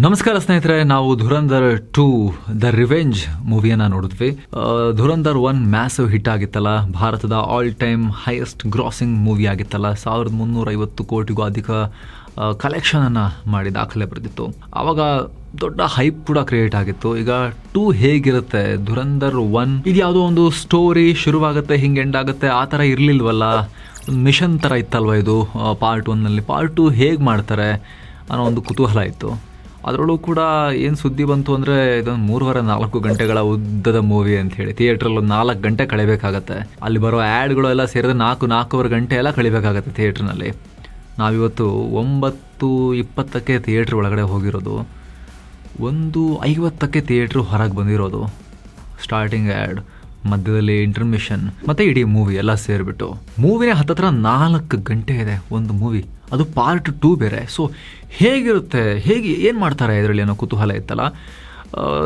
ನಮಸ್ಕಾರ ಸ್ನೇಹಿತರೆ, ನಾವು ಧುರಂಧರ್ 2 ದ ರಿವೆಂಜ್ ಮೂವಿಯನ್ನು ನೋಡಿದ್ವಿ. ಧುರಂಧರ್ 1 ಮ್ಯಾಸಿವ್ ಹಿಟ್ ಆಗಿತ್ತಲ್ಲ, ಭಾರತದ all time highest grossing movie ಆಗಿತ್ತಲ್ಲ. 1350 ಕೋಟಿಗೂ ಅಧಿಕ ಕಲೆಕ್ಷನನ್ನು ಮಾಡಿ ದಾಖಲೆ ಬರೆದಿತ್ತು. ಆವಾಗ ದೊಡ್ಡ ಹೈಪ್ ಕೂಡ ಕ್ರಿಯೇಟ್ ಆಗಿತ್ತು. ಈಗ 2 ಹೇಗಿರುತ್ತೆ, ಧುರಂಧರ್ 1 ಇದು ಯಾವುದೋ ಒಂದು ಸ್ಟೋರಿ ಶುರುವಾಗುತ್ತೆ, ಹಿಂಗೆ ಎಂಡ್ ಆಗುತ್ತೆ, ಆ ಥರ ಇರಲಿಲ್ವಲ್ಲ, ಒಂದು ಮಿಷನ್ ಥರ ಇತ್ತಲ್ವ ಇದು ಪಾರ್ಟ್ 1ನಲ್ಲಿ. ಪಾರ್ಟ್ 2 ಹೇಗೆ ಮಾಡ್ತಾರೆ ಅನ್ನೋ ಒಂದು ಕುತೂಹಲ ಇತ್ತು. ಅದರಲ್ಲೂ ಕೂಡ ಏನು ಸುದ್ದಿ ಬಂತು ಅಂದರೆ, ಇದೊಂದು 3.5-4 ಗಂಟೆಗಳ ಉದ್ದದ ಮೂವಿ ಅಂತ ಹೇಳಿ ಥಿಯೇಟ್ರಲ್ಲಿ ಒಂದು 4 ಗಂಟೆ ಕಳಿಬೇಕಾಗತ್ತೆ. ಅಲ್ಲಿ ಬರೋ ಆ್ಯಡ್ಗಳು ಎಲ್ಲ ಸೇರಿದ್ರೆ 4-4.25 ಗಂಟೆ ಎಲ್ಲ ಕಳಿಬೇಕಾಗತ್ತೆ ಥಿಯೇಟ್ರ್ನಲ್ಲಿ. ನಾವಿವತ್ತು 9:20ಕ್ಕೆ ಥಿಯೇಟ್ರ್ ಒಳಗಡೆ ಹೋಗಿರೋದು, 1:50ಕ್ಕೆ ಥಿಯೇಟ್ರು ಹೊರಗೆ ಬಂದಿರೋದು. ಸ್ಟಾರ್ಟಿಂಗ್ ಆ್ಯಡ್, ಮಧ್ಯದಲ್ಲಿ ಇಂಟರ್ಮಿಷನ್, ಮತ್ತು ಇಡೀ ಮೂವಿ ಎಲ್ಲ ಸೇರಿಬಿಟ್ಟು ಮೂವಿನೇ ಹತ್ತತ್ರ 4 ಗಂಟೆ ಇದೆ ಒಂದು ಮೂವಿ, ಅದು ಪಾರ್ಟ್ 2 ಬೇರೆ. ಸೊ ಹೇಗಿರುತ್ತೆ, ಏನು ಮಾಡ್ತಾರೆ ಇದರಲ್ಲಿ ಅನ್ನೋ ಕುತೂಹಲ ಇತ್ತಲ್ಲ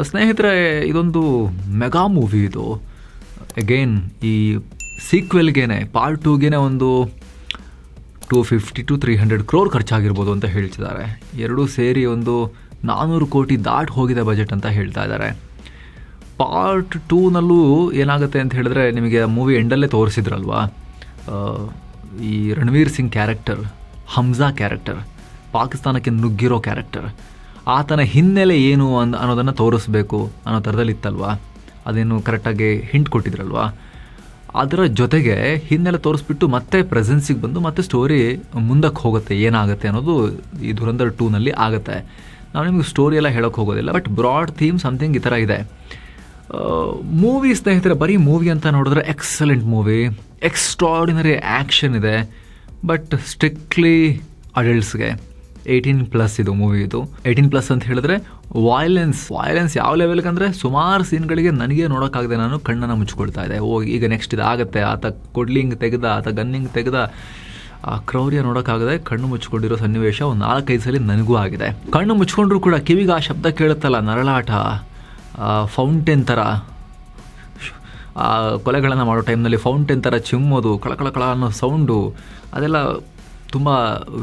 ಸ್ನೇಹಿತರೆ. ಇದೊಂದು ಮೆಗಾ ಮೂವಿ ಇದು. ಅಗೇನ್ ಈ ಸೀಕ್ವೆಲ್ಗೇನೆ, ಪಾರ್ಟ್ 2ಗೇನೆ ಒಂದು 250-300 crore ಖರ್ಚಾಗಿರ್ಬೋದು ಅಂತ ಹೇಳ್ತಿದ್ದಾರೆ. ಎರಡೂ ಸೇರಿ ಒಂದು 400 ಕೋಟಿ ದಾಟ್ ಹೋಗಿದೆ ಬಜೆಟ್ ಅಂತ ಹೇಳ್ತಾ ಇದ್ದಾರೆ. ಪಾರ್ಟ್ 2ನಲ್ಲೂ ಏನಾಗುತ್ತೆ ಅಂತ ಹೇಳಿದ್ರೆ, ನಿಮಗೆ ಮೂವಿ ಎಂಡಲ್ಲೇ ತೋರಿಸಿದ್ರಲ್ವಾ, ಈ ರಣವೀರ್ ಸಿಂಗ್ ಕ್ಯಾರೆಕ್ಟರ್, ಹಮ್ಜಾ ಕ್ಯಾರೆಕ್ಟರ್, ಪಾಕಿಸ್ತಾನಕ್ಕೆ ನುಗ್ಗಿರೋ ಕ್ಯಾರೆಕ್ಟರ್, ಆತನ ಹಿನ್ನೆಲೆ ಏನು ಅನ್ನೋದನ್ನು ತೋರಿಸ್ಬೇಕು ಅನ್ನೋ ಥರದಲ್ಲಿ ಇತ್ತಲ್ವಾ. ಅದೇನು ಕರೆಕ್ಟಾಗಿ ಹಿಂಟ್ ಕೊಟ್ಟಿದ್ರಲ್ವಾ. ಅದರ ಜೊತೆಗೆ ಹಿನ್ನೆಲೆ ತೋರಿಸ್ಬಿಟ್ಟು ಮತ್ತೆ ಪ್ರೆಸೆನ್ಸಿಗೆ ಬಂದು ಮತ್ತೆ ಸ್ಟೋರಿ ಮುಂದಕ್ಕೆ ಹೋಗುತ್ತೆ, ಏನಾಗುತ್ತೆ ಅನ್ನೋದು ಈ ಧುರಂಧರ್ 2ನಲ್ಲಿ ಆಗುತ್ತೆ. ನಾವು ನಿಮಗೆ ಸ್ಟೋರಿ ಎಲ್ಲ ಹೇಳೋಕ್ಕೆ ಹೋಗೋದಿಲ್ಲ, ಬಟ್ ಬ್ರಾಡ್ ಥೀಮ್ ಸಮಥಿಂಗ್ ಈ ಥರ ಇದೆ ಮೂವಿ ಸ್ನೇಹಿತರೆ. ಬರೀ ಮೂವಿ ಅಂತ ನೋಡಿದ್ರೆ ಎಕ್ಸಲೆಂಟ್ ಮೂವಿ, ಎಕ್ಸ್ಟ್ರಾರ್ಡಿನರಿ ಆ್ಯಕ್ಷನ್ ಇದೆ, ಬಟ್ ಸ್ಟ್ರಿಕ್ಟ್ಲಿ ಅಡಲ್ಟ್ಸ್ಗೆ. 18+ ಇದು ಮೂವಿ. ಇದು 18+ ಅಂತ ಹೇಳಿದ್ರೆ ವಾಯ್ಲೆನ್ಸ್ ಯಾವ ಲೆವೆಲ್ಗೆ ಅಂದರೆ, ಸುಮಾರು ಸೀನ್ಗಳಿಗೆ ನನಗೆ ನೋಡೋಕ್ಕಾಗದೆ ನಾನು ಕಣ್ಣನ್ನು ಮುಚ್ಕೊಳ್ತಾ ಇದೆ. ಈಗ ನೆಕ್ಸ್ಟ್ ಇದು ಆಗುತ್ತೆ, ಆತ ಕೊಡ್ಲಿಂಗ್ ತೆಗೆದ, ಆತ ಗನ್ನಿಂಗ್ ತೆಗೆದ, ಆ ಕ್ರೌರ್ಯ ನೋಡೋಕ್ಕಾಗದೆ ಕಣ್ಣು ಮುಚ್ಕೊಂಡಿರೋ ಸನ್ನಿವೇಶ ಒಂದು 4-5 ಸಲ ನನಗೂ ಆಗಿದೆ. ಕಣ್ಣು ಮುಚ್ಕೊಂಡ್ರೂ ಕೂಡ ಕಿವಿಗೆ ಆ ಶಬ್ದ ಕೇಳುತ್ತಲ್ಲ, ನರಳಾಟ, ಫೌಂಟೇನ್ ಥರ, ಕೊಲೆಗಳನ್ನು ಮಾಡೋ ಟೈಮ್ನಲ್ಲಿ ಫೌಂಟೇನ್ ಥರ ಚಿಮ್ಮೋದು, ಕಳ ಅನ್ನೋ ಸೌಂಡು, ಅದೆಲ್ಲ ತುಂಬ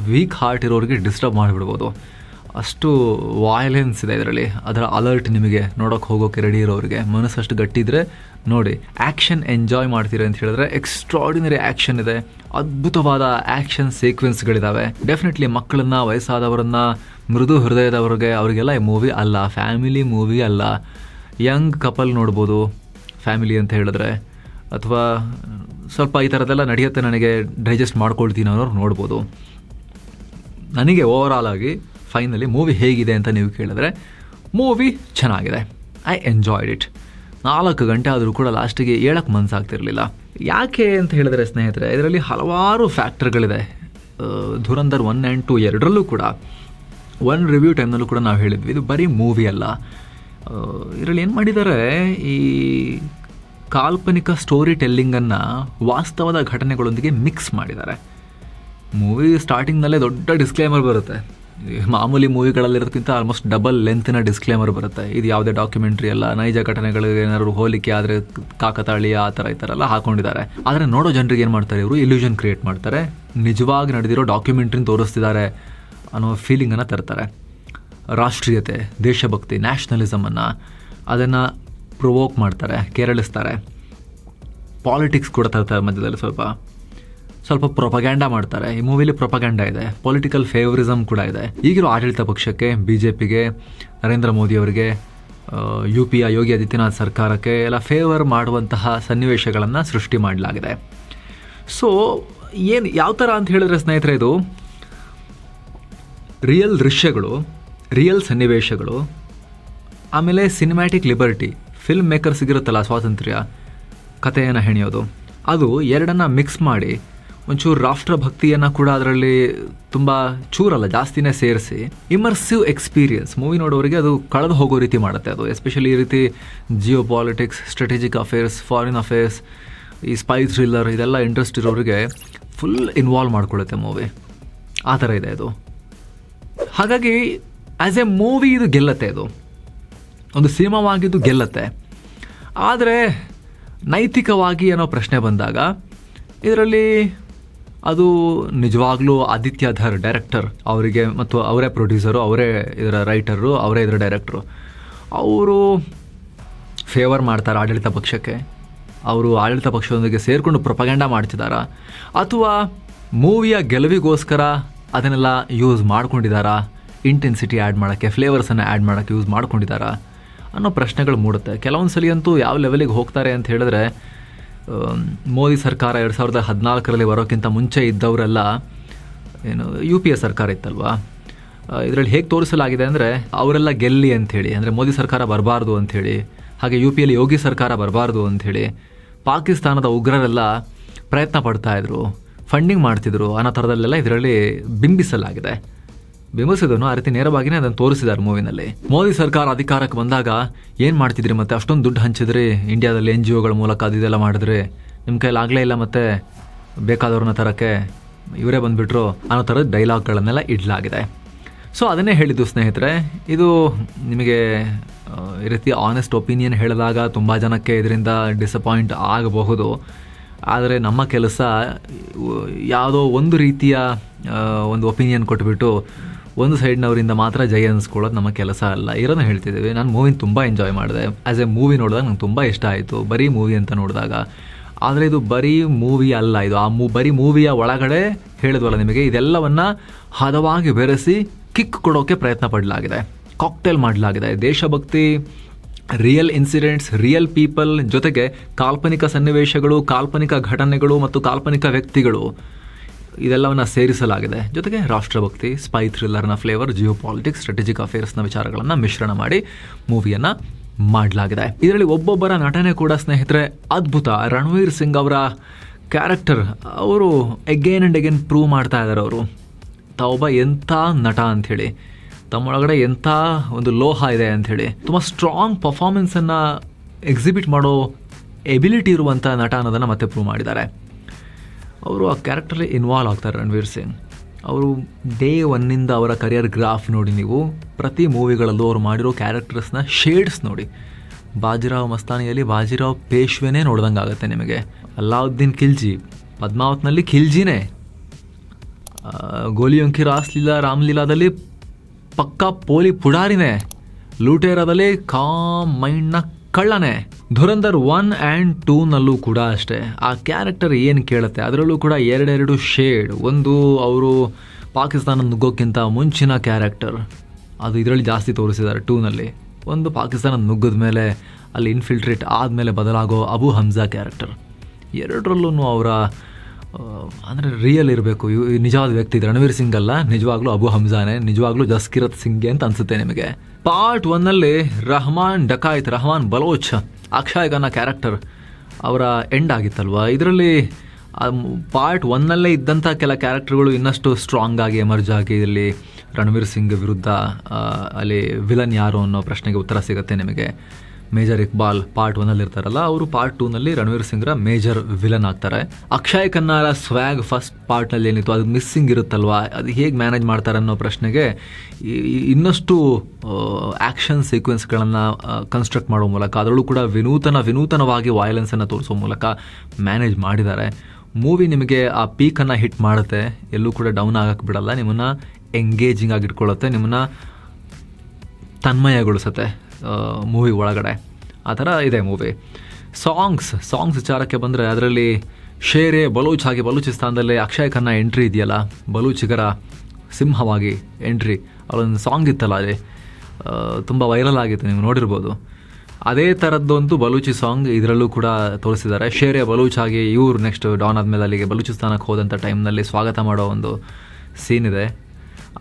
ವೀಕ್ ಹಾರ್ಟ್ ಇರೋರಿಗೆ ಡಿಸ್ಟರ್ಬ್ ಮಾಡಿಬಿಡ್ಬೋದು. ಅಷ್ಟು ವಾಯ್ಲೆನ್ಸ್ ಇದೆ ಇದರಲ್ಲಿ. ಅದರ ಅಲರ್ಟ್ ನಿಮಗೆ ನೋಡೋಕ್ಕೆ ಹೋಗೋಕ್ಕೆ ರೆಡಿ ಇರೋರಿಗೆ, ಮನಸ್ಸಷ್ಟು ಗಟ್ಟಿದ್ರೆ ನೋಡಿ. ಆ್ಯಕ್ಷನ್ ಎಂಜಾಯ್ ಮಾಡ್ತೀರಿ ಅಂತ ಹೇಳಿದ್ರೆ ಎಕ್ಸ್ಟ್ರಾರ್ಡಿನರಿ ಆ್ಯಕ್ಷನ್ ಇದೆ, ಅದ್ಭುತವಾದ ಆ್ಯಕ್ಷನ್ ಸೀಕ್ವೆನ್ಸ್ಗಳಿದ್ದಾವೆ. ಡೆಫಿನೆಟ್ಲಿ ಮಕ್ಕಳನ್ನು, ವಯಸ್ಸಾದವರನ್ನು, ಮೃದು ಹೃದಯದವ್ರಿಗೆ, ಅವರಿಗೆಲ್ಲ ಈ ಮೂವಿ ಅಲ್ಲ, ಫ್ಯಾಮಿಲಿ ಮೂವಿ ಅಲ್ಲ. ಯಂಗ್ ಕಪಲ್ ನೋಡ್ಬೋದು ಫ್ಯಾಮಿಲಿ ಅಂತ ಹೇಳಿದ್ರೆ, ಅಥವಾ ಸ್ವಲ್ಪ ಈ ಥರದ್ದೆಲ್ಲ ನಡೆಯುತ್ತೆ, ನನಗೆ ಡೈಜೆಸ್ಟ್ ಮಾಡ್ಕೊಳ್ತೀನಿ ಅನ್ನೋರು ನೋಡ್ಬೋದು. ನನಗೆ ಓವರಾಲ್ ಆಗಿ ಫೈನಲಿ ಮೂವಿ ಹೇಗಿದೆ ಅಂತ ನೀವು ಕೇಳಿದ್ರೆ, ಮೂವಿ ಚೆನ್ನಾಗಿದೆ. I enjoyed it. 4 ಗಂಟೆ ಆದರೂ ಕೂಡ ಲಾಸ್ಟಿಗೆ ಹೇಳಕ್ಕೆ ಮನಸ್ಸಾಗ್ತಿರಲಿಲ್ಲ. ಯಾಕೆ ಅಂತ ಹೇಳಿದ್ರೆ ಸ್ನೇಹಿತರೆ, ಇದರಲ್ಲಿ ಹಲವಾರು ಫ್ಯಾಕ್ಟರ್ಗಳಿದೆ. ಧುರಂಧರ್ 1 and 2 ಎರಡರಲ್ಲೂ ಕೂಡ, 1 ರಿವ್ಯೂ ಟೈಮ್ನಲ್ಲೂ ಕೂಡ ನಾವು ಹೇಳಿದ್ವಿ, ಇದು ಬರೀ ಮೂವಿ ಅಲ್ಲ. ಇದರಲ್ಲಿ ಏನು ಮಾಡಿದ್ದಾರೆ, ಈ ಕಾಲ್ಪನಿಕ ಸ್ಟೋರಿ ಟೆಲ್ಲಿಂಗನ್ನು ವಾಸ್ತವದ ಘಟನೆಗಳೊಂದಿಗೆ ಮಿಕ್ಸ್ ಮಾಡಿದ್ದಾರೆ. ಮೂವಿ ಸ್ಟಾರ್ಟಿಂಗ್ನಲ್ಲೇ ದೊಡ್ಡ ಡಿಸ್ಕ್ಲೇಮರ್ ಬರುತ್ತೆ. ಮಾಮೂಲಿ ಮೂವಿಗಳಲ್ಲಿರೋದಕ್ಕಿಂತ ಆಲ್ಮೋಸ್ಟ್ ಡಬಲ್ ಲೆಂತಿನ ಡಿಸ್ಕ್ಲೇಮರ್ ಬರುತ್ತೆ. ಇದು ಯಾವುದೇ ಡಾಕ್ಯುಮೆಂಟ್ರಿ ಅಲ್ಲ, ನೈಜ ಘಟನೆಗಳಿಗೆ ಏನಾದ್ರು ಹೋಲಿಕೆ ಆದರೆ ಕಾಕತಾಳಿ ಆ ಥರ ಈ ಥರ ಎಲ್ಲ ಹಾಕೊಂಡಿದ್ದಾರೆ. ಆದರೆ ನೋಡೋ ಜನರಿಗೆ ಏನು ಮಾಡ್ತಾರೆ, ಇವರು ಇಲ್ಯೂಷನ್ ಕ್ರಿಯೇಟ್ ಮಾಡ್ತಾರೆ, ನಿಜವಾಗಿ ನಡೆದಿರೋ ಡಾಕ್ಯುಮೆಂಟ್ರಿನ ತೋರಿಸ್ತಿದ್ದಾರೆ ಅನ್ನೋ ಫೀಲಿಂಗನ್ನು ತರ್ತಾರೆ. ರಾಷ್ಟ್ರೀಯತೆ, ದೇಶಭಕ್ತಿ, ನ್ಯಾಷನಲಿಸಮನ್ನು ಅದನ್ನು ಪ್ರೊವೋಕ್ ಮಾಡ್ತಾರೆ, ಕೆರಳಿಸ್ತಾರೆ. ಪಾಲಿಟಿಕ್ಸ್ ಕೂಡ ತರ್ತಾರೆ ಮಧ್ಯದಲ್ಲಿ, ಸ್ವಲ್ಪ ಪ್ರೊಪಗ್ಯಾಂಡಾ ಮಾಡ್ತಾರೆ. ಈ ಮೂವಿಲಿ ಪ್ರೊಪಗ್ಯಾಂಡಾ ಇದೆ, ಪೊಲಿಟಿಕಲ್ ಫೇವರಿಸಮ್ ಕೂಡ ಇದೆ. ಈಗಿರೋ ಆಡಳಿತ ಪಕ್ಷಕ್ಕೆ, BJPಗೆ, ನರೇಂದ್ರ ಮೋದಿ ಅವರಿಗೆ, UPಯ ಯೋಗಿ ಆದಿತ್ಯನಾಥ್ ಸರ್ಕಾರಕ್ಕೆ ಎಲ್ಲ ಫೇವರ್ ಮಾಡುವಂತಹ ಸನ್ನಿವೇಶಗಳನ್ನು ಸೃಷ್ಟಿ ಮಾಡಲಾಗಿದೆ. ಸೊ ಯಾವ ಥರ ಅಂತ ಹೇಳಿದ್ರೆ ಸ್ನೇಹಿತರೆ, ಇದು ರಿಯಲ್ ದೃಶ್ಯಗಳು, ರಿಯಲ್ ಸನ್ನಿವೇಶಗಳು, ಆಮೇಲೆ ಸಿನಿಮ್ಯಾಟಿಕ್ ಲಿಬರ್ಟಿ, ಫಿಲ್ಮ್ ಮೇಕರ್ಸಿಗಿರುತ್ತಲ್ಲ ಸ್ವಾತಂತ್ರ್ಯ, ಕಥೆಯನ್ನು ಹೆಣೆಯೋದು, ಅದು ಎರಡನ್ನು ಮಿಕ್ಸ್ ಮಾಡಿ ಒಂಚೂರು ರಾಷ್ಟ್ರಭಕ್ತಿಯನ್ನು ಕೂಡ ಅದರಲ್ಲಿ ತುಂಬ ಚೂರಲ್ಲ ಜಾಸ್ತಿನೇ ಸೇರಿಸಿ ಇಮರ್ಸಿವ್ ಎಕ್ಸ್ಪೀರಿಯನ್ಸ್ ಮೂವಿ ನೋಡೋರಿಗೆ ಅದು ಕಳೆದು ಹೋಗೋ ರೀತಿ ಮಾಡುತ್ತೆ. ಅದು ಎಸ್ಪೆಷಲಿ ಈ ರೀತಿ Jio politics, strategic affairs, foreign affairs, ಈ ಸ್ಪೈ ಥ್ರಿಲ್ಲರ್ ಇದೆಲ್ಲ ಇಂಟ್ರೆಸ್ಟ್ ಇರೋರಿಗೆ ಫುಲ್ ಇನ್ವಾಲ್ವ್ ಮಾಡ್ಕೊಳ್ಳುತ್ತೆ ಮೂವಿ. ಆ ಥರ ಇದೆ ಇದು. ಹಾಗಾಗಿ ಆ್ಯಸ್ ಎ ಮೂವಿ ಇದು ಗೆಲ್ಲತ್ತೆ, ಇದು ಒಂದು ಸಿನಿಮಾವಾಗಿದ್ದು ಗೆಲ್ಲತ್ತೆ. ಆದರೆ ನೈತಿಕವಾಗಿ ಅನ್ನೋ ಪ್ರಶ್ನೆ ಬಂದಾಗ ಇದರಲ್ಲಿ ಅದು ನಿಜವಾಗ್ಲೂ ಆದಿತ್ಯ ಧರ್ ಡೈರೆಕ್ಟರ್ ಅವರಿಗೆ, ಮತ್ತು ಅವರೇ ಪ್ರೊಡ್ಯೂಸರು, ಅವರೇ ಇದರ ರೈಟರು, ಅವರೇ ಇದರ ಡೈರೆಕ್ಟ್ರು. ಅವರು ಫೇವರ್ ಮಾಡ್ತಾರೆ ಆಡಳಿತ ಪಕ್ಷಕ್ಕೆ, ಅವರು ಆಡಳಿತ ಪಕ್ಷದೊಂದಿಗೆ ಸೇರಿಕೊಂಡು ಪ್ರೊಪಗ್ಯಾಂಡ ಮಾಡ್ತಿದ್ದಾರಾ, ಅಥವಾ ಮೂವಿಯ ಗೆಲುವಿಗೋಸ್ಕರ ಅದನ್ನೆಲ್ಲ ಯೂಸ್ ಮಾಡ್ಕೊಂಡಿದ್ದಾರಾ, ಇಂಟೆನ್ಸಿಟಿ ಆ್ಯಡ್ ಮಾಡೋಕ್ಕೆ, ಫ್ಲೇವರ್ಸನ್ನು ಆ್ಯಡ್ ಮಾಡೋಕ್ಕೆ ಯೂಸ್ ಮಾಡ್ಕೊಂಡಿದ್ದಾರಾ ಅನ್ನೋ ಪ್ರಶ್ನೆಗಳು ಮೂಡುತ್ತೆ. ಕೆಲವೊಂದು ಸಲ ಅಂತೂ ಯಾವ ಲೆವೆಲಿಗೆ ಹೋಗ್ತಾರೆ ಅಂತ ಹೇಳಿದ್ರೆ, ಮೋದಿ ಸರ್ಕಾರ 2014 ಬರೋಕ್ಕಿಂತ ಮುಂಚೆ ಇದ್ದವರೆಲ್ಲ, ಏನು UPA ಸರ್ಕಾರ ಇತ್ತಲ್ವಾ, ಇದರಲ್ಲಿ ಹೇಗೆ ತೋರಿಸಲಾಗಿದೆ ಅಂದರೆ ಅವರೆಲ್ಲ ಗೆಲ್ಲಿ ಅಂಥೇಳಿ, ಅಂದರೆ ಮೋದಿ ಸರ್ಕಾರ ಬರಬಾರ್ದು ಅಂಥೇಳಿ, ಹಾಗೆ UPಯಲ್ಲಿ ಯೋಗಿ ಸರ್ಕಾರ ಬರಬಾರ್ದು ಅಂಥೇಳಿ ಪಾಕಿಸ್ತಾನದ ಉಗ್ರರೆಲ್ಲ ಪ್ರಯತ್ನ ಪಡ್ತಾಯಿದ್ರು, ಫಂಡಿಂಗ್ ಮಾಡ್ತಿದ್ರು ಅನ್ನೋ ಥರದಲ್ಲೆಲ್ಲ ಇದರಲ್ಲಿ ಬಿಂಬಿಸಲಾಗಿದೆ. ಬಿಂಬಿಸಿದನು ಆ ರೀತಿ ನೇರವಾಗಿಯೇ ಅದನ್ನು ತೋರಿಸಿದ್ದಾರೆ ಮೂವಿನಲ್ಲಿ. ಮೋದಿ ಸರ್ಕಾರ ಅಧಿಕಾರಕ್ಕೆ ಬಂದಾಗ ಏನು ಮಾಡ್ತಿದ್ರಿ, ಮತ್ತು ಅಷ್ಟೊಂದು ದುಡ್ಡು ಹಂಚಿದ್ರಿ ಇಂಡಿಯಾದಲ್ಲಿ NGOಗಳ ಮೂಲಕ, ಅದೆಲ್ಲ ಮಾಡಿದ್ರಿ, ನಿಮ್ಮ ಕೈಲಿ ಆಗಲೇ ಇಲ್ಲ, ಮತ್ತು ಬೇಕಾದವ್ರನ್ನ ತರಕ್ಕೆ ಇವರೇ ಬಂದುಬಿಟ್ರು ಅನ್ನೋ ಥರದ ಡೈಲಾಗ್ಗಳನ್ನೆಲ್ಲ ಇಡಲಾಗಿದೆ. ಸೊ ಅದನ್ನೇ ಹೇಳಿದ್ದು ಸ್ನೇಹಿತರೆ. ಇದು ನಿಮಗೆ ಈ ರೀತಿ ಆನೆಸ್ಟ್ ಒಪಿನಿಯನ್ ಹೇಳಿದಾಗ ತುಂಬ ಜನಕ್ಕೆ ಇದರಿಂದ ಡಿಸಪಾಯಿಂಟ್ ಆಗಬಹುದು. ಆದರೆ ನಮ್ಮ ಕೆಲಸ ಯಾವುದೋ ಒಂದು ರೀತಿಯ ಒಂದು ಒಪಿನಿಯನ್ ಕೊಟ್ಬಿಟ್ಟು ಒಂದು ಸೈಡ್ನವರಿಂದ ಮಾತ್ರ ಜಯ ಅನ್ನಿಸ್ಕೊಳ್ಳೋದು ನಮ್ಮ ಕೆಲಸ ಅಲ್ಲ. ಇರೋದು ಹೇಳ್ತಿದ್ದೀವಿ. ನಾನು ಮೂವಿನ ತುಂಬ ಎಂಜಾಯ್ ಮಾಡಿದೆ. ಆ್ಯಸ್ ಎ ಮೂವಿ ನೋಡಿದಾಗ ನಂಗೆ ತುಂಬ ಇಷ್ಟ ಆಯಿತು, ಬರೀ ಮೂವಿ ಅಂತ ನೋಡಿದಾಗ. ಆದರೆ ಇದು ಬರೀ ಮೂವಿ ಅಲ್ಲ, ಇದು ಬರೀ ಮೂವಿಯ ಒಳಗಡೆ ಹೇಳಿದ್ವಲ್ಲ ನಿಮಗೆ, ಇದೆಲ್ಲವನ್ನು ಹದವಾಗಿ ಬೆರೆಸಿ ಕಿಕ್ ಕೊಡೋಕ್ಕೆ ಪ್ರಯತ್ನ ಪಡಲಾಗಿದೆ, ಕಾಕ್ಟೇಲ್ ಮಾಡಲಾಗಿದೆ. ದೇಶಭಕ್ತಿ, ರಿಯಲ್ ಇನ್ಸಿಡೆಂಟ್ಸ್, ರಿಯಲ್ ಪೀಪಲ್ ಜೊತೆಗೆ ಕಾಲ್ಪನಿಕ ಸನ್ನಿವೇಶಗಳು, ಕಾಲ್ಪನಿಕ ಘಟನೆಗಳು ಮತ್ತು ಕಾಲ್ಪನಿಕ ವ್ಯಕ್ತಿಗಳು, ಇದೆಲ್ಲವನ್ನು ಸೇರಿಸಲಾಗಿದೆ. ಜೊತೆಗೆ ರಾಷ್ಟ್ರಭಕ್ತಿ, ಸ್ಪೈ ಥ್ರಿಲ್ಲರ್ನ ಫ್ಲೇವರ್, ಜಿಯೋ ಪಾಲಿಟಿಕ್ಸ್, ಸ್ಟ್ರಾಟಜಿಕ್ ಅಫೇರ್ಸ್ನ ವಿಚಾರಗಳನ್ನು ಮಿಶ್ರಣ ಮಾಡಿ ಮೂವಿಯನ್ನು ಮಾಡಲಾಗಿದೆ. ಇದರಲ್ಲಿ ಒಬ್ಬೊಬ್ಬರ ನಟನೆ ಕೂಡ ಸ್ನೇಹಿತರೆ ಅದ್ಭುತ. ರಣವೀರ್ ಸಿಂಗ್ ಅವರ ಕ್ಯಾರೆಕ್ಟರ್ ಅವರು ಅಗೇನ್ ಆ್ಯಂಡ್ ಅಗೇನ್ ಪ್ರೂವ್ ಮಾಡ್ತಾ ಇದ್ದಾರೆ. ಅವರು ತಾವೊಬ್ಬ ಎಂಥ ನಟ ಅಂಥೇಳಿ, ತಮ್ಮೊಳಗಡೆ ಎಂಥ ಒಂದು ಲೋಹ ಇದೆ ಅಂಥೇಳಿ, ತುಂಬ ಸ್ಟ್ರಾಂಗ್ ಪರ್ಫಾರ್ಮೆನ್ಸನ್ನು ಎಕ್ಸಿಬಿಟ್ ಮಾಡೋ ಎಬಿಲಿಟಿ ಇರುವಂಥ ನಟ ಅನ್ನೋದನ್ನು ಮತ್ತೆ ಪ್ರೂವ್ ಮಾಡಿದ್ದಾರೆ. ಅವರು ಆ ಕ್ಯಾರೆಕ್ಟರ್ಲಿ ಇನ್ವಾಲ್ವ್ ಆಗ್ತಾರೆ. ರಣವೀರ್ ಸಿಂಗ್ ಅವರು ಡೇ ಒನ್ನಿಂದ ಅವರ ಕರಿಯರ್ ಗ್ರಾಫ್ ನೋಡಿ, ನೀವು ಪ್ರತಿ ಮೂವಿಗಳಲ್ಲೂ ಅವ್ರು ಮಾಡಿರೋ ಕ್ಯಾರೆಕ್ಟರ್ಸ್ನ ಶೇಡ್ಸ್ ನೋಡಿ. ಬಾಜಿರಾವ್ ಮಸ್ತಾನಿಯಲ್ಲಿ ಬಾಜಿರಾವ್ ಪೇಶ್ವೆನೇ ನೋಡ್ದಂಗೆ ಆಗುತ್ತೆ ನಿಮಗೆ. ಅಲ್ಲಾವುದ್ದೀನ್ ಖಿಲ್ಜಿ, ಪದ್ಮಾವತ್ನಲ್ಲಿ ಖಿಲ್ಜಿನೇ. ಗೋಲಿಯೊಂಕಿ ರಾಮ್ಲೀಲಾದಲ್ಲಿ ಪಕ್ಕಾ ಪೋಲಿ ಪುಡಾರಿನೇ. ಲೂಟೇರಾದಲ್ಲಿ ಕಾಮ್ ಮೈಂಡ್ನ ಕಳ್ಳನೇ. ಧುರಂಧರ್ 1 and 2ನಲ್ಲೂ ಕೂಡ ಅಷ್ಟೇ ಆ ಕ್ಯಾರೆಕ್ಟರ್ ಏನು ಕೇಳುತ್ತೆ, ಅದರಲ್ಲೂ ಕೂಡ ಎರಡೆರಡು ಶೇಡ್. ಒಂದು ಅವರು ಪಾಕಿಸ್ತಾನ ನುಗ್ಗೋಕ್ಕಿಂತ ಮುಂಚಿನ ಕ್ಯಾರೆಕ್ಟರ್, ಅದು ಇದರಲ್ಲಿ ಜಾಸ್ತಿ ತೋರಿಸಿದ್ದಾರೆ 2ನಲ್ಲಿ. ಒಂದು ಪಾಕಿಸ್ತಾನ ನುಗ್ಗಿದ ಮೇಲೆ ಅಲ್ಲಿ ಇನ್ಫಿಲ್ಟ್ರೇಟ್ ಆದಮೇಲೆ ಬದಲಾಗೋ ಅಬು ಹಮ್ಜಾ ಕ್ಯಾರೆಕ್ಟರ್. ಎರಡರಲ್ಲೂ ಅವರ ಅಂದರೆ ರಿಯಲ್ ಇರಬೇಕು, ನಿಜವಾದ ವ್ಯಕ್ತಿ. ರಣವೀರ್ ಸಿಂಗ್ ಅಲ್ಲ, ನಿಜವಾಗ್ಲೂ ಅಬು ಹಮ್ಜಾನೇ, ನಿಜವಾಗ್ಲೂ ಜಸ್ಕಿರತ್ ಸಿಂಗ್ಗೆ ಅಂತ ಅನಿಸುತ್ತೆ ನಿಮಗೆ. ಪಾರ್ಟ್ 1ನಲ್ಲಿ ರಹಮಾನ್ ಬಲೋಚ್, ಅಕ್ಷಯ್ ಖನ್ನಾ ಕ್ಯಾರೆಕ್ಟರ್ ಅವರ ಎಂಡ್ ಆಗಿತ್ತಲ್ವ. ಇದರಲ್ಲಿ ಪಾರ್ಟ್ 1ನಲ್ಲೇ ಇದ್ದಂಥ ಕೆಲ ಕ್ಯಾರೆಕ್ಟರ್ಗಳು ಇನ್ನಷ್ಟು ಸ್ಟ್ರಾಂಗ್ ಆಗಿ ಎಮರ್ಜ್ ಆಗಿ ಇಲ್ಲಿ ರಣವೀರ್ ಸಿಂಗ್ ವಿರುದ್ಧ ಅಲ್ಲಿ ವಿಲನ್ ಯಾರು ಅನ್ನೋ ಪ್ರಶ್ನೆಗೆ ಉತ್ತರ ಸಿಗುತ್ತೆ ನಿಮಗೆ. ಮೇಜರ್ ಇಕ್ಬಾಲ್ ಪಾರ್ಟ್ 1ನಲ್ಲಿ ಇರ್ತಾರಲ್ಲ, ಅವರು ಪಾರ್ಟ್ 2ನಲ್ಲಿ ರಣವೀರ್ ಸಿಂಗ್ರ ಮೇಜರ್ ವಿಲನ್ ಆಗ್ತಾರೆ. ಅಕ್ಷಯ್ ಖನ್ನಾರ ಸ್ವ್ಯಾಗ್ ಫಸ್ಟ್ ಪಾರ್ಟ್ನಲ್ಲಿ ಏನಿತ್ತು ಅದು ಮಿಸ್ಸಿಂಗ್ ಇರುತ್ತಲ್ವ, ಅದು ಹೇಗೆ ಮ್ಯಾನೇಜ್ ಮಾಡ್ತಾರೆ ಅನ್ನೋ ಪ್ರಶ್ನೆಗೆ ಇನ್ನಷ್ಟು ಆ್ಯಕ್ಷನ್ ಸೀಕ್ವೆನ್ಸ್ಗಳನ್ನು ಕನ್ಸ್ಟ್ರಕ್ಟ್ ಮಾಡೋ ಮೂಲಕ, ಅದರಲ್ಲೂ ಕೂಡ ವಿನೂತನವಾಗಿ ವೈಲೆನ್ಸನ್ನು ತೋರಿಸೋ ಮೂಲಕ ಮ್ಯಾನೇಜ್ ಮಾಡಿದ್ದಾರೆ. ಮೂವಿ ನಿಮಗೆ ಆ ಪೀಕನ್ನು ಹಿಟ್ ಮಾಡುತ್ತೆ, ಎಲ್ಲೂ ಕೂಡ ಡೌನ್ ಆಗಕ್ಕೆ ಬಿಡಲ್ಲ, ನಿಮ್ಮನ್ನು ಎಂಗೇಜಿಂಗ್ ಆಗಿ ಇಟ್ಕೊಳ್ಳುತ್ತೆ, ನಿಮ್ಮನ್ನು ತನ್ಮಯಗೊಳಿಸುತ್ತೆ ಮೂವಿ ಒಳಗಡೆ. ಆ ಥರ ಇದೆ ಮೂವಿ. ಸಾಂಗ್ಸ್ ವಿಚಾರಕ್ಕೆ ಬಂದರೆ ಅದರಲ್ಲಿ ಶೇರೆ ಬಲೂಚ್ ಆಗಿ ಬಲೂಚಿಸ್ತಾನದಲ್ಲಿ ಅಕ್ಷಯ್ ಖನ್ನಾ ಎಂಟ್ರಿ ಇದೆಯಲ್ಲ, ಬಲೂಚಿಗರ ಸಿಂಹವಾಗಿ ಎಂಟ್ರಿ, ಅವರೊಂದು ಸಾಂಗ್ ಇತ್ತಲ್ಲ ಅಲ್ಲಿ ತುಂಬ ವೈರಲ್ ಆಗಿತ್ತು, ನೀವು ನೋಡಿರ್ಬೋದು. ಅದೇ ಥರದ್ದೊಂದು ಬಲೂಚಿ ಸಾಂಗ್ ಇದರಲ್ಲೂ ಕೂಡ ತೋರಿಸಿದ್ದಾರೆ. ಶೇರೆ ಬಲೂಚ್ ಆಗಿ ಇವರು ನೆಕ್ಸ್ಟ್ ಡಾನ್ ಆದಮೇಲೆ ಅಲ್ಲಿಗೆ ಬಲೂಚಿಸ್ತಾನಕ್ಕೆ ಹೋದಂಥ ಟೈಮ್ನಲ್ಲಿ ಸ್ವಾಗತ ಮಾಡೋ ಒಂದು ಸೀನ್ ಇದೆ.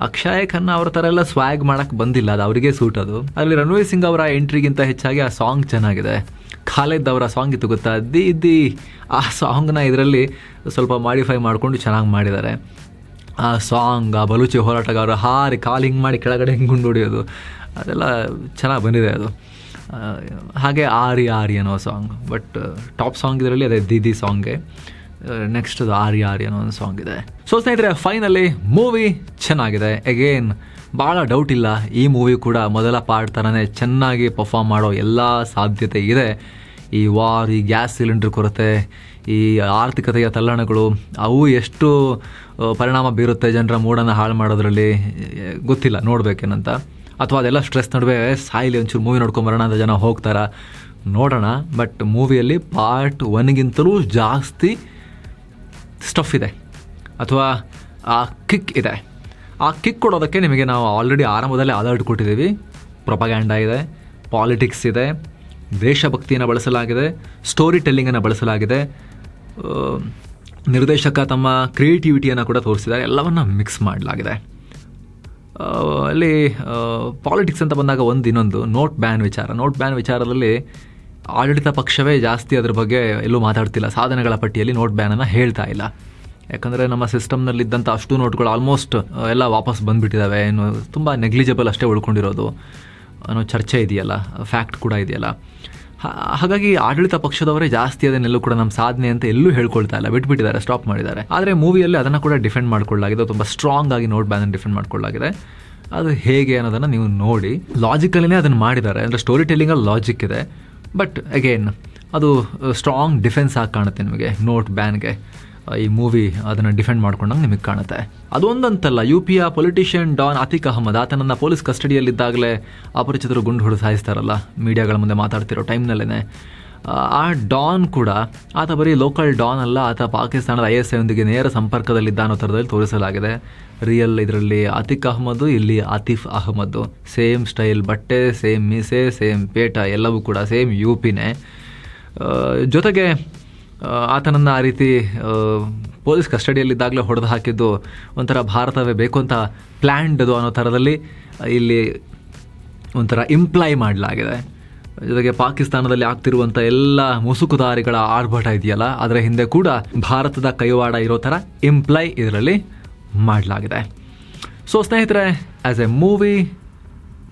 ಅಕ್ಷಯ್ ಖನ್ನಾ ಅವ್ರ ಥರ ಎಲ್ಲ ಸ್ವ್ಯಾಗ್ ಮಾಡೋಕ್ಕೆ ಬಂದಿಲ್ಲ, ಅದು ಅವರಿಗೆ ಸೂಟ್. ಅದು ಅಲ್ಲಿ ರಣವೀರ್ ಸಿಂಗ್ ಅವರ ಎಂಟ್ರಿಗಿಂತ ಹೆಚ್ಚಾಗಿ ಆ ಸಾಂಗ್ ಚೆನ್ನಾಗಿದೆ. ಖಾಲಿದ್ ಅವರ ಸಾಂಗ್ ಇತ್ತು ಗೊತ್ತಾ, ದಿ ಆ ಸಾಂಗ್ನ ಇದರಲ್ಲಿ ಸ್ವಲ್ಪ ಮಾಡಿಫೈ ಮಾಡಿಕೊಂಡು ಚೆನ್ನಾಗಿ ಮಾಡಿದ್ದಾರೆ. ಆ ಸಾಂಗ್, ಆ ಬಲೂಚಿ ಹೋರಾಟಗಾರರು ಹಾರಿ ಕಾಲು ಹಿಂಗೆ ಮಾಡಿ ಕೆಳಗಡೆ ಹಿಂಗೆ ಗುಂಡು ಹೊಡಿಯೋದು, ಅದೆಲ್ಲ ಚೆನ್ನಾಗಿ ಬಂದಿದೆ ಅದು. ಹಾಗೆ ಆರಿ ಅನ್ನೋ ಸಾಂಗ್, ಬಟ್ ಟಾಪ್ ಸಾಂಗ್ ಇದರಲ್ಲಿ ಅದೇ ದಿ ಸಾಂಗ್ಗೆ. ನೆಕ್ಸ್ಟ್ ಅದು ಆರಿ ಅನ್ನೋ ಒಂದು ಸಾಂಗ್ ಇದೆ. ಸೊ ಸ್ನೇಹಿತರೆ, ಫೈನಲಿ ಮೂವಿ ಚೆನ್ನಾಗಿದೆ. ಅಗೇನ್ ಭಾಳ ಡೌಟ್ ಇಲ್ಲ, ಈ ಮೂವಿ ಕೂಡ ಮೊದಲ ಪಾರ್ಟ್ ಥರನೇ ಚೆನ್ನಾಗಿ ಪರ್ಫಾರ್ಮ್ ಮಾಡೋ ಎಲ್ಲ ಸಾಧ್ಯತೆ ಇದೆ. ಈ ವಾರ್, ಈ ಗ್ಯಾಸ್ ಸಿಲಿಂಡರ್ ಕೊರತೆ, ಈ ಆರ್ಥಿಕತೆಯ ತಲ್ಲಣಗಳು ಅವು ಎಷ್ಟು ಪರಿಣಾಮ ಬೀರುತ್ತೆ ಜನರ ಮೂಡನ್ನು ಹಾಳು ಮಾಡೋದ್ರಲ್ಲಿ ಗೊತ್ತಿಲ್ಲ, ನೋಡ್ಬೇಕೇನಂತ. ಅಥವಾ ಅದೆಲ್ಲ ಸ್ಟ್ರೆಸ್ ನಡುವೆ ಸಾಯಿಲಿ ಒಂಚೂರು ಮೂವಿ ನೋಡ್ಕೊಂಬರೋಣ ಅಂತ ಜನ ಹೋಗ್ತಾರ, ನೋಡೋಣ. ಬಟ್ ಮೂವಿಯಲ್ಲಿ ಪಾರ್ಟ್ 1ಗಿಂತಲೂ ಜಾಸ್ತಿ ಸ್ಟಫ್ ಇದೆ, ಅಥವಾ ಆ ಕಿಕ್ ಇದೆ. ಆ ಕಿಕ್ ಕೊಡೋದಕ್ಕೆ ನಿಮಗೆ ನಾವು ಆಲ್ರೆಡಿ ಆರಂಭದಲ್ಲೇ ಅಲರ್ಟ್ ಕೊಟ್ಟಿದ್ದೀವಿ. ಪ್ರೊಪಗ್ಯಾಂಡ ಇದೆ, ಪಾಲಿಟಿಕ್ಸ್ ಇದೆ, ದೇಶಭಕ್ತಿಯನ್ನು ಬಳಸಲಾಗಿದೆ, ಸ್ಟೋರಿ ಟೆಲ್ಲಿಂಗನ್ನು ಬಳಸಲಾಗಿದೆ, ನಿರ್ದೇಶಕ ತಮ್ಮ ಕ್ರಿಯೇಟಿವಿಟಿಯನ್ನು ಕೂಡ ತೋರಿಸಿದ್ದಾರೆ, ಎಲ್ಲವನ್ನು ಮಿಕ್ಸ್ ಮಾಡಲಾಗಿದೆ. ಅಲ್ಲಿ ಪಾಲಿಟಿಕ್ಸ್ ಅಂತ ಬಂದಾಗ ಇನ್ನೊಂದು ನೋಟ್ ಬ್ಯಾನ್ ವಿಚಾರದಲ್ಲಿ ಆಡಳಿತ ಪಕ್ಷವೇ ಜಾಸ್ತಿ ಅದ್ರ ಬಗ್ಗೆ ಎಲ್ಲೂ ಮಾತಾಡ್ತಿಲ್ಲ. ಸಾಧನೆಗಳ ಪಟ್ಟಿಯಲ್ಲಿ ನೋಟ್ ಬ್ಯಾನನ್ನು ಹೇಳ್ತಾ ಇಲ್ಲ. ಯಾಕಂದರೆ ನಮ್ಮ ಸಿಸ್ಟಮ್ನಲ್ಲಿದ್ದಂಥ ಅಷ್ಟು ನೋಟ್ಗಳು ಆಲ್ಮೋಸ್ಟ್ ಎಲ್ಲ ವಾಪಸ್ ಬಂದುಬಿಟ್ಟಿದ್ದಾವೆ, ಇನ್ನು ತುಂಬ ನೆಗ್ಲಿಜಿಬಲ್ ಅಷ್ಟೇ ಉಳ್ಕೊಂಡಿರೋದು ಅನ್ನೋ ಚರ್ಚೆ ಇದೆಯಲ್ಲ, ಫ್ಯಾಕ್ಟ್ ಕೂಡ ಇದೆಯಲ್ಲ. ಹಾಗಾಗಿ ಆಡಳಿತ ಪಕ್ಷದವರೇ ಜಾಸ್ತಿ ಅದನ್ನೆಲ್ಲೂ ಕೂಡ ನಮ್ಮ ಸಾಧನೆ ಅಂತ ಎಲ್ಲೂ ಹೇಳ್ಕೊಳ್ತಾ ಇಲ್ಲ, ಬಿಟ್ಬಿಟ್ಟಿದ್ದಾರೆ, ಸ್ಟಾಪ್ ಮಾಡಿದ್ದಾರೆ. ಆದರೆ ಮೂವಿಯಲ್ಲಿ ಅದನ್ನು ಕೂಡ ಡಿಫೆಂಡ್ ಮಾಡ್ಕೊಳ್ಳಲಾಗಿದೆ, ತುಂಬ ಸ್ಟ್ರಾಂಗ್ ಆಗಿ ನೋಟ್ ಬ್ಯಾನನ್ನು ಡಿಫೆಂಡ್ ಮಾಡ್ಕೊಳ್ಳಲಾಗಿದೆ. ಅದು ಹೇಗೆ ಅನ್ನೋದನ್ನು ನೀವು ನೋಡಿ. ಲಾಜಿಕಲಿನೇ ಅದನ್ನು ಮಾಡಿದ್ದಾರೆ, ಅಂದರೆ ಸ್ಟೋರಿ ಟೆಲ್ಲಿಂಗಲ್ಲಿ ಲಾಜಿಕ್ ಇದೆ. ಬಟ್ ಅಗೇನ್ ಅದು ಸ್ಟ್ರಾಂಗ್ ಡಿಫೆನ್ಸ್ ಆಗಿ ಕಾಣುತ್ತೆ ನಿಮಗೆ ನೋಟ್ ಬ್ಯಾನ್ಗೆ. ಈ ಮೂವಿ ಅದನ್ನು ಡಿಫೆಂಡ್ ಮಾಡ್ಕೊಂಡಂಗೆ ನಿಮಗೆ ಕಾಣುತ್ತೆ. ಅದೊಂದಂತಲ್ಲ, UPಯ ಪೊಲಿಟಿಷಿಯನ್ ಡಾನ್ ಅತೀಕ್ ಅಹಮದ್, ಆತನನ್ನು ಪೊಲೀಸ್ ಕಸ್ಟಡಿಯಲ್ಲಿದ್ದಾಗಲೇ ಅಪರಿಚಿತರು ಗುಂಡು ಹೊಡೆದು ಸಾಯಿಸ್ತಾರಲ್ಲ ಮೀಡಿಯಾಗಳ ಮುಂದೆ ಮಾತಾಡ್ತಿರೋ ಟೈಮ್ನಲ್ಲೇ. ಆ ಡಾನ್ ಕೂಡ ಆತ ಬರೀ ಲೋಕಲ್ ಡಾನ್ ಅಲ್ಲ, ಆತ ಪಾಕಿಸ್ತಾನದ ISI ಯೊಂದಿಗೆ ನೇರ ಸಂಪರ್ಕದಲ್ಲಿದ್ದ ಅನ್ನೋ ಥರದಲ್ಲಿ ತೋರಿಸಲಾಗಿದೆ. ರಿಯಲ್ ಇದರಲ್ಲಿ ಅತೀಕ್ ಅಹಮದ್, ಇಲ್ಲಿ ಆತಿಫ್ ಅಹಮದ್. ಸೇಮ್ ಸ್ಟೈಲ್ ಬಟ್ಟೆ, ಸೇಮ್ ಮೀಸೆ, ಸೇಮ್ ಪೇಟ, ಎಲ್ಲವೂ ಕೂಡ ಸೇಮ್ UPನೇ. ಜೊತೆಗೆ ಆತನನ್ನು ಆ ರೀತಿ ಪೊಲೀಸ್ ಕಸ್ಟಡಿಯಲ್ಲಿದ್ದಾಗಲೇ ಹೊಡೆದು ಹಾಕಿದ್ದು ಒಂಥರ ಭಾರತವೇ ಬೇಕು ಅಂತ ಪ್ಲ್ಯಾಂಡದು ಅನ್ನೋ ಥರದಲ್ಲಿ ಇಲ್ಲಿ ಒಂಥರ ಇಂಪ್ಲೈ ಮಾಡಲಾಗಿದೆ. ಜೊತೆಗೆ ಪಾಕಿಸ್ತಾನದಲ್ಲಿ ಆಗ್ತಿರುವಂಥ ಎಲ್ಲ ಮುಸುಕುದಾರಿಗಳ ಆರ್ಭಟ ಇದೆಯಲ್ಲ, ಅದರ ಹಿಂದೆ ಕೂಡ ಭಾರತದ ಕೈವಾಡ ಇರೋ ಥರ ಇಂಪ್ಲೈ ಇದರಲ್ಲಿ ಮಾಡಲಾಗಿದೆ. ಸೊ ಸ್ನೇಹಿತರೆ, ಆ್ಯಸ್ ಎ ಮೂವಿ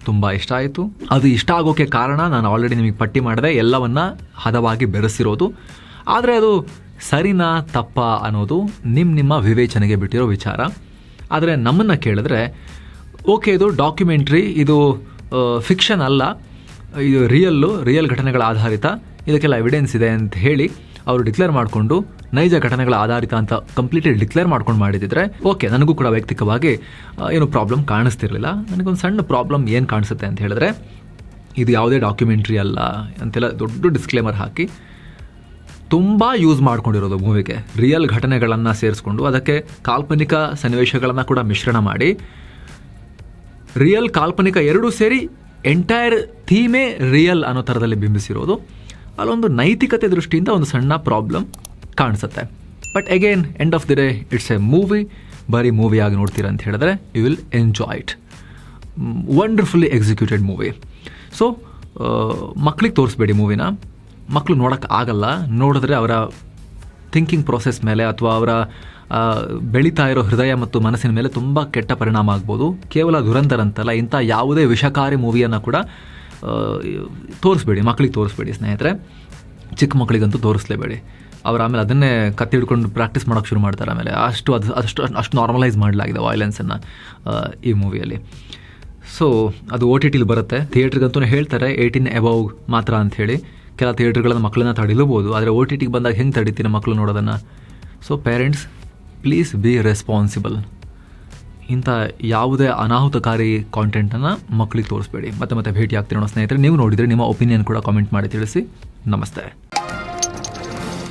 ತುಂಬ ಇಷ್ಟ ಆಯಿತು. ಅದು ಇಷ್ಟ ಆಗೋಕ್ಕೆ ಕಾರಣ ನಾನು ಆಲ್ರೆಡಿ ನಿಮಗೆ ಪಟ್ಟಿ ಮಾಡಿದೆ, ಎಲ್ಲವನ್ನ ಹದವಾಗಿ ಬೆರೆಸಿರೋದು. ಆದರೆ ಅದು ಸರಿನಾ ತಪ್ಪಾ ಅನ್ನೋದು ನಿಮ್ಮ ವಿವೇಚನೆಗೆ ಬಿಟ್ಟಿರೋ ವಿಚಾರ. ಆದರೆ ನಮ್ಮನ್ನು ಕೇಳಿದ್ರೆ, ಓಕೆ ಇದು ಡಾಕ್ಯುಮೆಂಟ್ರಿ, ಇದು ಫಿಕ್ಷನ್ ಅಲ್ಲ, ಇದು ರಿಯಲ್ ಘಟನೆಗಳ ಆಧಾರಿತ, ಇದಕ್ಕೆಲ್ಲ ಎವಿಡೆನ್ಸ್ ಇದೆ ಅಂತ ಹೇಳಿ ಅವರು ಡಿಕ್ಲೇರ್ ಮಾಡಿಕೊಂಡು ನೈಜ ಘಟನೆಗಳ ಆಧಾರಿತ ಅಂತ ಕಂಪ್ಲೀಟ್ಲಿ ಡಿಕ್ಲೇರ್ ಮಾಡ್ಕೊಂಡು ಮಾಡಿದಿದ್ರೆ ಓಕೆ, ನನಗೂ ಕೂಡ ವೈಯಕ್ತಿಕವಾಗಿ ಏನು ಪ್ರಾಬ್ಲಮ್ ಕಾಣಿಸ್ತಿರಲಿಲ್ಲ. ನನಗೊಂದು ಸಣ್ಣ ಪ್ರಾಬ್ಲಮ್ ಏನು ಕಾಣಿಸುತ್ತೆ ಅಂತ ಹೇಳಿದ್ರೆ, ಇದು ಯಾವುದೇ ಡಾಕ್ಯುಮೆಂಟ್ರಿ ಅಲ್ಲ ಅಂತೆಲ್ಲ ದೊಡ್ಡ ಡಿಸ್ಕ್ಲೇಮರ್ ಹಾಕಿ ತುಂಬ ಯೂಸ್ ಮಾಡ್ಕೊಂಡಿರೋದು ಮೂವಿಗೆ. ರಿಯಲ್ ಘಟನೆಗಳನ್ನು ಸೇರಿಸ್ಕೊಂಡು ಅದಕ್ಕೆ ಕಾಲ್ಪನಿಕ ಸನ್ನಿವೇಶಗಳನ್ನು ಕೂಡ ಮಿಶ್ರಣ ಮಾಡಿ, ರಿಯಲ್ ಕಾಲ್ಪನಿಕ ಎರಡೂ ಸೇರಿ ಎಂಟೈರ್ ಥೀಮೇ ರಿಯಲ್ ಅನ್ನೋ ಥರದಲ್ಲಿ ಬಿಂಬಿಸಿರೋದು. ಅಲ್ಲೊಂದು ನೈತಿಕತೆ ದೃಷ್ಟಿಯಿಂದ ಒಂದು ಸಣ್ಣ ಪ್ರಾಬ್ಲಮ್ ಕಾಣಿಸುತ್ತೆ. But again end of the day it's a movie. ಬರೀ ಮೂವಿಯಾಗಿ ನೋಡ್ತೀರಾ ಅಂತ ಹೇಳಿದ್ರೆ you will enjoy it. Wonderfully executed movie. So ಮಕ್ಳಿಗೆ ತೋರಿಸ್ಬೇಡಿ ಮೂವಿನ. ಮಕ್ಕಳು ನೋಡೋಕ್ಕೆ ಆಗಲ್ಲ, ನೋಡಿದ್ರೆ ಅವರ ಥಿಂಕಿಂಗ್ ಪ್ರೋಸೆಸ್ ಮೇಲೆ ಅಥವಾ ಅವರ ಬೆಳೀತಾ ಇರೋ ಹೃದಯ ಮತ್ತು ಮನಸ್ಸಿನ ಮೇಲೆ ತುಂಬ ಕೆಟ್ಟ ಪರಿಣಾಮ ಆಗ್ಬೋದು. ಕೇವಲ ದುರಂಧರ್ ಅಂತಲ್ಲ, ಇಂಥ ಯಾವುದೇ ವಿಷಕಾರಿ ಮೂವಿಯನ್ನು ಕೂಡ ತೋರಿಸ್ಬೇಡಿ, ಮಕ್ಕಳಿಗೆ ತೋರಿಸ್ಬೇಡಿ ಸ್ನೇಹಿತರೆ. ಚಿಕ್ಕ ಮಕ್ಕಳಿಗಂತೂ ತೋರಿಸ್ಲೇಬೇಡಿ. ಅವ್ರು ಆಮೇಲೆ ಅದನ್ನೇ ಕತ್ತಿ ಹಿಡ್ಕೊಂಡು ಪ್ರಾಕ್ಟೀಸ್ ಮಾಡೋಕ್ಕೆ ಶುರು ಮಾಡ್ತಾರೆ. ಆಮೇಲೆ ಅಷ್ಟು ನಾರ್ಮಲೈಸ್ ಮಾಡಲಾಗಿದೆ ವೈಲೆನ್ಸನ್ನು ಈ ಮೂವಿಯಲ್ಲಿ. ಸೊ ಅದು OTTಲಿ ಬರುತ್ತೆ. ಥಿಯೇಟ್ರಿಗಂತೂ ಹೇಳ್ತಾರೆ 18 ಅಬೌವ್ ಮಾತ್ರ ಅಂಥೇಳಿ. ಕೆಲ ಥಿಯೇಟ್ರ್ಗಳನ್ನು ಮಕ್ಕಳನ್ನ ತಡಿಲೂಬೋದು, ಆದರೆ OTTಗೆ ಬಂದಾಗ ಹೆಂಗೆ ತಡಿತೀರ ಮಕ್ಕಳು ನೋಡೋದನ್ನು? So parents, please be responsible. ಇಂಥ ಯಾವುದೇ ಅನಾಹುತಕಾರಿ ಕಾಂಟೆಂಟನ್ನು ಮಕ್ಕಳಿಗೆ ತೋರಿಸ್ಬೇಡಿ. ಮತ್ತೆ ಭೇಟಿ ಆಗ್ತೀರೋಣ ಸ್ನೇಹಿತರೆ. ನೀವು ನೋಡಿದರೆ ನಿಮ್ಮ ಒಪಿನಿಯನ್ ಕೂಡ ಕಾಮೆಂಟ್ ಮಾಡಿ ತಿಳಿಸಿ. ನಮಸ್ತೆ.